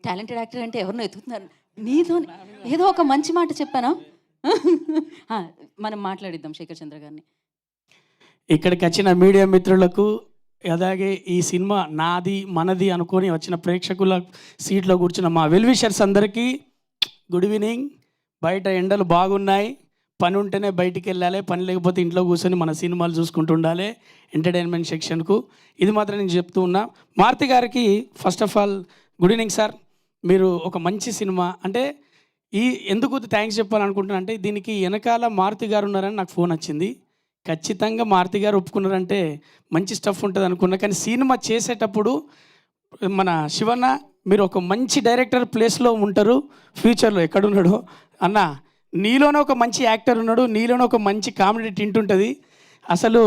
Talented actor అంటే ఎవరినో ఎతుకుతున్నారు. నీతో ఏదో ఒక మంచి మాట చెప్పానా? మనం మాట్లాడిద్దాం శేఖర్ చంద్ర గారిని. ఇక్కడికి వచ్చిన మీడియా మిత్రులకు, అలాగే ఈ సినిమా నాది మనది అనుకొని వచ్చిన ప్రేక్షకుల సీట్లో కూర్చున్న మా వెల్విషర్స్ అందరికీ గుడ్ ఈవినింగ్. బయట ఎండలు బాగున్నాయి, పని ఉంటేనే బయటికి వెళ్ళాలి, పని లేకపోతే ఇంట్లో కూర్చొని మన సినిమాలు చూసుకుంటూ ఉండాలి ఎంటర్టైన్మెంట్ సెక్షన్కు. ఇది మాత్రం నేను చెప్తూ ఉన్నా. మారుతి గారికి first of all good evening sir. మీరు ఒక మంచి సినిమా అంటే ఎందుకు థ్యాంక్స్ చెప్పాలనుకుంటున్నా అంటే, దీనికి వెనకాల మారుతి గారు ఉన్నారని నాకు ఫోన్ వచ్చింది. ఖచ్చితంగా మారుతి గారు ఒప్పుకున్నారంటే మంచి స్టఫ్ ఉంటుంది అనుకున్నా. కానీ సినిమా చేసేటప్పుడు మన శివన్న మీరు ఒక మంచి డైరెక్టర్ ప్లేస్లో ఉంటారు, ఫ్యూచర్లో ఎక్కడున్నాడో అన్న, నీలోనే ఒక మంచి యాక్టర్ ఉన్నాడు, నీలోనే ఒక మంచి కామెడీ టింట్ ఉంటుంది. అసలు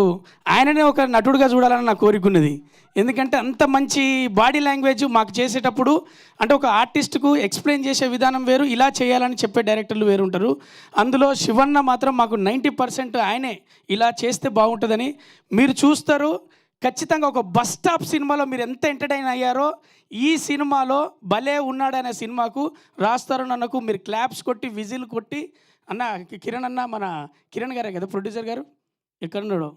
ఆయననే ఒక నటుడుగా చూడాలని నా కోరిక ఉన్నది. ఎందుకంటే అంత మంచి బాడీ లాంగ్వేజ్ మాకు చేసేటప్పుడు, అంటే ఒక ఆర్టిస్ట్కు ఎక్స్ప్లెయిన్ చేసే విధానం వేరు, ఇలా చేయాలని చెప్పే డైరెక్టర్లు వేరు ఉంటారు. అందులో శివన్న మాత్రం మాకు 90% ఆయనే ఇలా చేస్తే బాగుంటుందని మీరు చూస్తారు. ఖచ్చితంగా ఒక బస్ స్టాప్ సినిమాలో మీరు ఎంత ఎంటర్టైన్ అయ్యారో, ఈ సినిమాలో భలే ఉన్నాడనే సినిమాకు రాస్తారు అన్నకు మీరు క్లాప్స్ కొట్టి విజిల్ కొట్టి, అన్న కిరణ్ అన్న, మన కిరణ్ గారే కదా ప్రొడ్యూసర్ గారు, ఎక్కడున్నాడో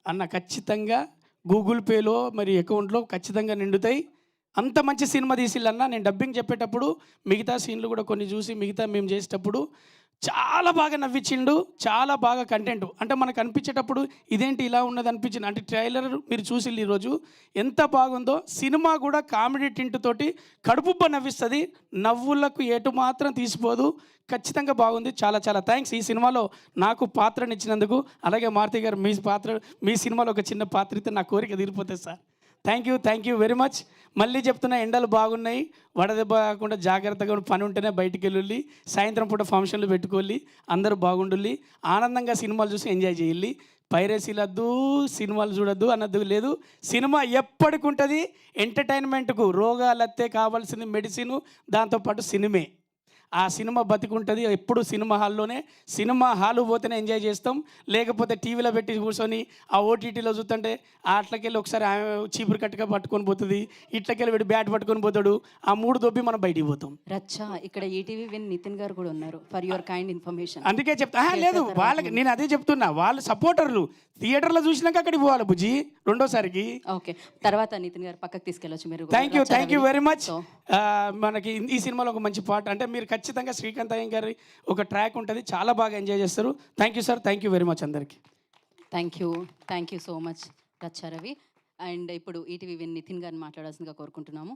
అన్న, ఖచ్చితంగా గూగుల్ పేలో మరి అకౌంట్లో ఖచ్చితంగా నిండుతాయి. అంత మంచి సినిమా తీసిల్లన్న. నేను డబ్బింగ్ చెప్పేటప్పుడు మిగతా సీన్లు కూడా కొన్ని చూసి మిగతా మేము చేసేటప్పుడు చాలా బాగా నవ్వించిండు, చాలా బాగా కంటెంట్ అంటే మనకు అనిపించేటప్పుడు ఇదేంటి ఇలా ఉన్నది అనిపించింది. అంటే ట్రైలర్ మీరు చూసి ఈరోజు ఎంత బాగుందో, సినిమా కూడా కామెడీ టింట్ తోటి కడుపుబ్బ నవ్విస్తుంది, నవ్వులకు ఎటు మాత్రం తీసిపోదు. ఖచ్చితంగా బాగుంది. చాలా చాలా థ్యాంక్స్ ఈ సినిమాలో నాకు పాత్రనిచ్చినందుకు. అలాగే మారుతి గారు మీ సినిమాలో ఒక చిన్న పాత్ర ఇస్తే నా కోరిక తీరిపోతుంది sir. Thank you very much. మళ్ళీ చెప్తున్నా, ఎండలు బాగున్నాయి, వడదెబ్బ కాకుండా జాగ్రత్తగా పని ఉంటేనే బయటికి వెళ్ళి, సాయంత్రం పూట ఫంక్షన్లు పెట్టుకోవాలి, అందరూ బాగుండాలి, ఆనందంగా సినిమాలు చూసి ఎంజాయ్ చేయాలి. పైరసీలు వద్దు, సినిమాలు చూడొద్దు అన్నది లేదు. సినిమా ఎప్పటికి ఉంటుంది ఎంటర్టైన్మెంట్కు. రోగాలు వస్తే కావాల్సింది మెడిసిన్, దాంతోపాటు సినిమే. ఆ సినిమా బతికుంటుంది ఎప్పుడు. సినిమా హాల్లోనే, సినిమా హాలు పోతేనే ఎంజాయ్ చేస్తాం, లేకపోతే టీవీలో పెట్టి కూర్చొని ఆ ఓటీటీలో చూస్తుంటే అట్లకెళ్ళి ఒకసారి ఆమె చీపురు కట్టుగా పట్టుకొని పోతుంది, ఇట్లకెళ్ళి వీడు బ్యాట్ పట్టుకొని పోతాడు, ఆ మూడు దొబ్బి మనం బయటికి పోతాం. రచ్చా ఇక్కడ ఈటీవీ విన్ నితిన్ గారు కూడా ఉన్నారు, ఫర్ యువర్ కైండ్ ఇన్ఫర్మేషన్. అందుకే చెప్తా. లేదు వాళ్ళకి నేను అదే చెప్తున్నా, వాళ్ళు సపోర్టర్లు థియేటర్లో చూసినాక అక్కడికి పోవాలి బుజ్జి రెండోసారికి. ఓకే, తర్వాత నితిన్ గారు పక్కకు తీసుకెళ్ళొచ్చు మీరు. Thank you very much. మనకి ఈ సినిమాలో ఒక మంచి పాట అంటే మీరు ఖచ్చితంగా శ్రీకాంత్ అయ్య గారి ఒక ట్రాక్ ఉంటుంది, చాలా బాగా ఎంజాయ్ చేస్తారు. Thank you sir, thank you very much అందరికీ. Thank you so much Racha Ravi. And ఇప్పుడు ఈటీవీ విన్ నితిన్ గారిని మాట్లాడాల్సిందిగా కోరుకుంటున్నాము.